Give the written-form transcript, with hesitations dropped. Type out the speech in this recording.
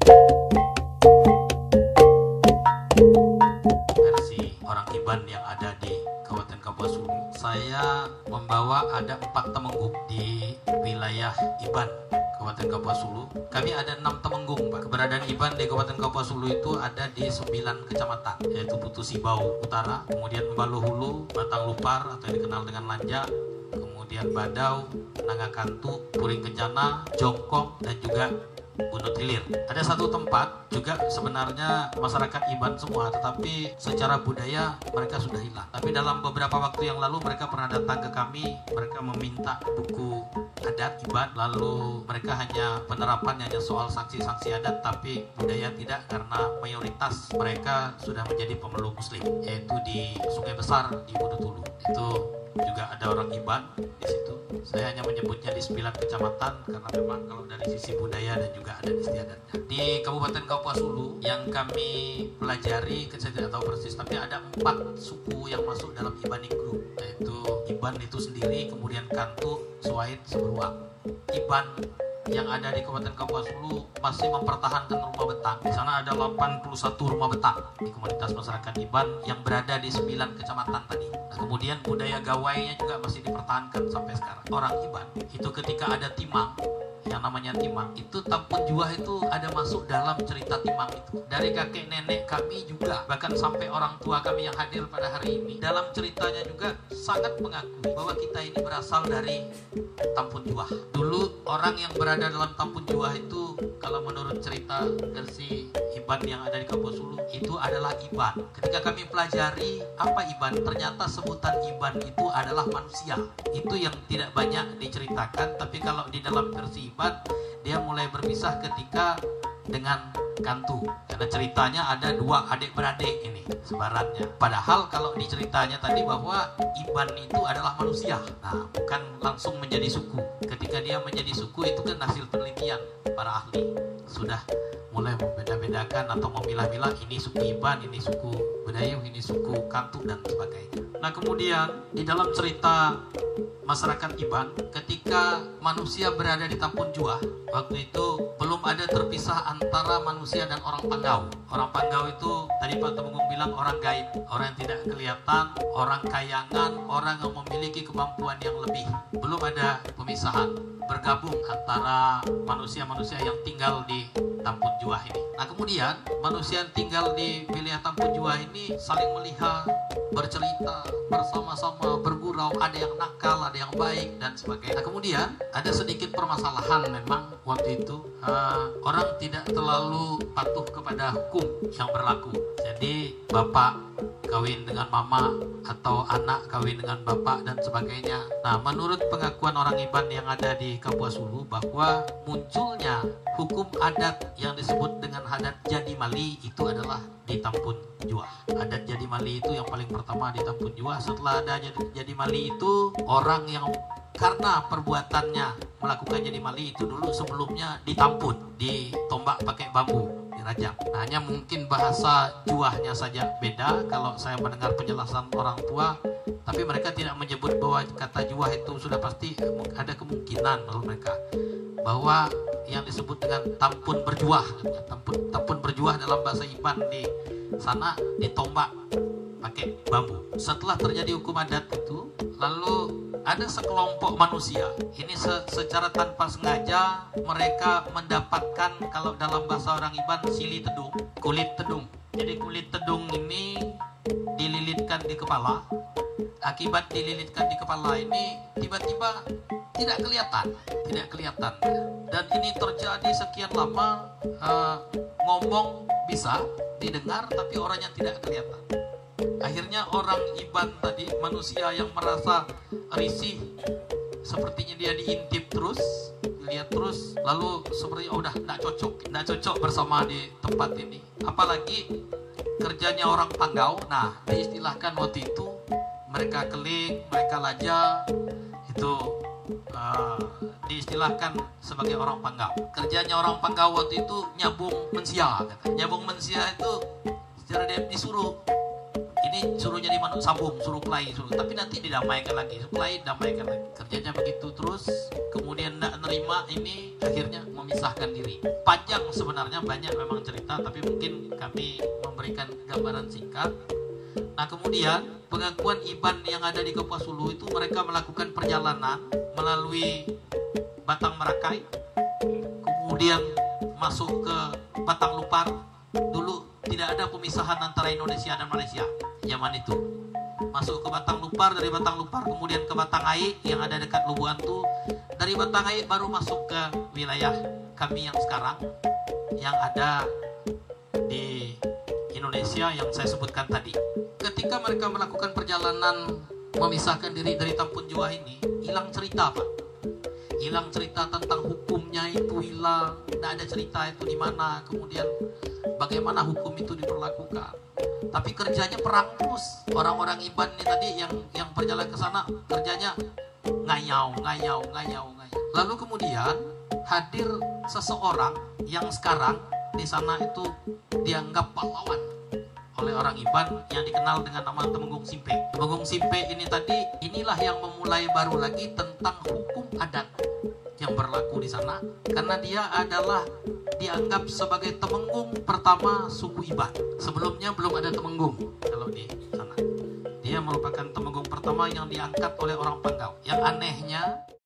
Versi orang Iban yang ada di Kabupaten Kapuas Hulu, saya membawa ada 4 temenggung di wilayah Iban Kabupaten Kapuas Hulu. Kami ada 6 temenggung, Pak. Keberadaan Iban di Kabupaten Kapuas Hulu itu ada di 9 kecamatan, yaitu Putu Sibau Utara, kemudian Embalu Hulu, Batang Lupar atau yang dikenal dengan Lanja, kemudian Badau, Nangakantu, Puring Kencana, Jongkong, dan juga Bunut Hilir. Ada satu tempat juga sebenarnya masyarakat Iban semua, tetapi secara budaya mereka sudah hilang. Tapi dalam beberapa waktu yang lalu mereka pernah datang ke kami, mereka meminta buku adat Iban, lalu mereka hanya penerapan hanya soal sanksi-sanksi adat, tapi budaya tidak, karena mayoritas mereka sudah menjadi pemeluk Muslim, yaitu di Sungai Besar di Bunut Hulu. Itu juga ada orang Iban di situ. Saya hanya menyebutnya di 9 kecamatan karena memang kalau dari sisi budaya dan juga adat istiadatnya. Di Kabupaten Kapuas Hulu yang kami pelajari, saya tidak tahu persis, tapi ada 4 suku yang masuk dalam Ibanik Group, yaitu Iban itu sendiri, kemudian Kantu, Suait, Seberuang. Iban yang ada di Kabupaten Kapuas Hulu masih mempertahankan rumah betang. Di sana ada 81 rumah betang di komunitas masyarakat Iban yang berada di 9 kecamatan tadi. Nah, kemudian budaya gawainya juga masih dipertahankan sampai sekarang. Orang Iban itu ketika ada timang, yang namanya timang itu, Tampun Juah itu ada masuk dalam cerita timang itu. Dari kakek nenek kami juga, bahkan sampai orang tua kami yang hadir pada hari ini, dalam ceritanya juga sangat mengakui bahwa kita ini berasal dari Tampun Juah. Dulu orang yang berada dalam Tampun Juah itu, kalau menurut cerita versi Iban yang ada di Kapuas Hulu, itu adalah Iban. Ketika kami pelajari apa Iban, ternyata sebutan Iban itu adalah manusia. Itu yang tidak banyak diceritakan, tapi kalau di dalam versi Iban, dia mulai berpisah ketika dengan Kantu, karena ceritanya ada 2 adik-beradik ini sebarannya. Padahal kalau diceritanya tadi bahwa Iban itu adalah manusia, nah bukan langsung menjadi suku. Ketika dia menjadi suku itu kan hasil penelitian para ahli, sudah mulai membeda-bedakan atau memilah-milah, ini suku Iban, ini suku Bedayu, ini suku Kantu, dan sebagainya. Nah kemudian di dalam cerita masyarakat Iban, ketika manusia berada di Tampun Juah, waktu itu belum ada terpisah antara manusia dan orang Panggau. Orang Panggau itu tadi Pak Temenggung bilang orang gaib, orang yang tidak kelihatan, orang kayangan, orang yang memiliki kemampuan yang lebih. Belum ada pemisahan, bergabung antara manusia-manusia yang tinggal di Tampun Juah ini. Nah kemudian manusia yang tinggal di wilayah Tampun Juah ini saling melihat, bercerita, bersama-sama, bergurau, ada yang nakal, ada yang baik, dan sebagainya. Nah kemudian ada sedikit permasalahan memang waktu itu, orang tidak terlalu patuh kepada hukum yang berlaku. Jadi bapak kawin dengan mama atau anak kawin dengan bapak dan sebagainya. Nah menurut pengakuan orang Iban yang ada di Kapuas Hulu, bahwa munculnya hukum adat yang disebut dengan adat Jadi Mali itu adalah di Tampun Juah. Adat Jadi Mali itu yang paling pertama di Tampun Juah. Setelah ada Jadi Mali itu, orang yang karena perbuatannya melakukan Jadi Mali itu dulu sebelumnya ditampun, ditombak pakai bambu, dirajang. Nah, hanya mungkin bahasa Juahnya saja beda kalau saya mendengar penjelasan orang tua, tapi mereka tidak menyebut bahwa kata Juah itu sudah pasti, ada kemungkinan menurut mereka bahwa yang disebut dengan tampun berjuah, tampun berjuah dalam bahasa Iban di sana ditombak pakai bambu. Setelah terjadi hukum adat itu, lalu ada sekelompok manusia ini secara tanpa sengaja mereka mendapatkan, kalau dalam bahasa orang Iban, sili tedung, kulit tedung. Jadi kulit tedung ini dililitkan di kepala. Akibat dililitkan di kepala ini tiba-tiba tidak kelihatan, dan ini terjadi sekian lama. Ngomong bisa didengar tapi orangnya tidak kelihatan. Akhirnya orang Iban tadi, manusia yang merasa risih, sepertinya dia diintip terus, lihat terus, lalu seperti udah tidak cocok bersama di tempat ini. Apalagi kerjanya orang Panggau. Nah, diistilahkan waktu itu mereka keling, mereka laja, itu diistilahkan sebagai orang Panggau. Kerjanya orang Panggau waktu itu nyabung mensia. Nyabung mensia itu secara dia disuruh ini suruh jadi manuk sabung, suruh kelahi, tapi nanti didamaikan lagi, kelahi damaikan lagi, kerjanya begitu terus. Kemudian tidak nerima, ini akhirnya memisahkan diri. Panjang sebenarnya, banyak memang cerita, tapi mungkin kami memberikan gambaran singkat. Nah kemudian pengakuan Iban yang ada di Kapuas Hulu itu, mereka melakukan perjalanan melalui Batang Merakai, kemudian masuk ke Batang Lupar. Dulu tidak ada pemisahan antara Indonesia dan Malaysia zaman itu. Masuk ke Batang Lupar, dari Batang Lupar kemudian ke Batang Aik yang ada dekat Lubuantu. Dari Batang Aik baru masuk ke wilayah kami yang sekarang, yang ada di Indonesia yang saya sebutkan tadi. Ketika mereka melakukan perjalanan memisahkan diri dari Tambun Juah ini, hilang cerita Pak. Hilang cerita tentang hukumnya itu, hilang. Tidak ada cerita itu di mana, kemudian bagaimana hukum itu diberlakukan. Tapi kerjanya perang terus. Orang-orang Iban ini tadi yang berjalan ke sana kerjanya ngayau. Lalu kemudian hadir seseorang yang sekarang di sana itu dianggap pahlawan oleh orang Iban yang dikenal dengan nama Temenggung Simpe. Temenggung Simpe ini tadi, inilah yang memulai baru lagi tentang hukum adat yang berlaku di sana, karena dia adalah dianggap sebagai temenggung pertama suku Iban. Sebelumnya belum ada temenggung kalau di sana. Dia merupakan temenggung pertama yang diangkat oleh orang Panggau. Yang anehnya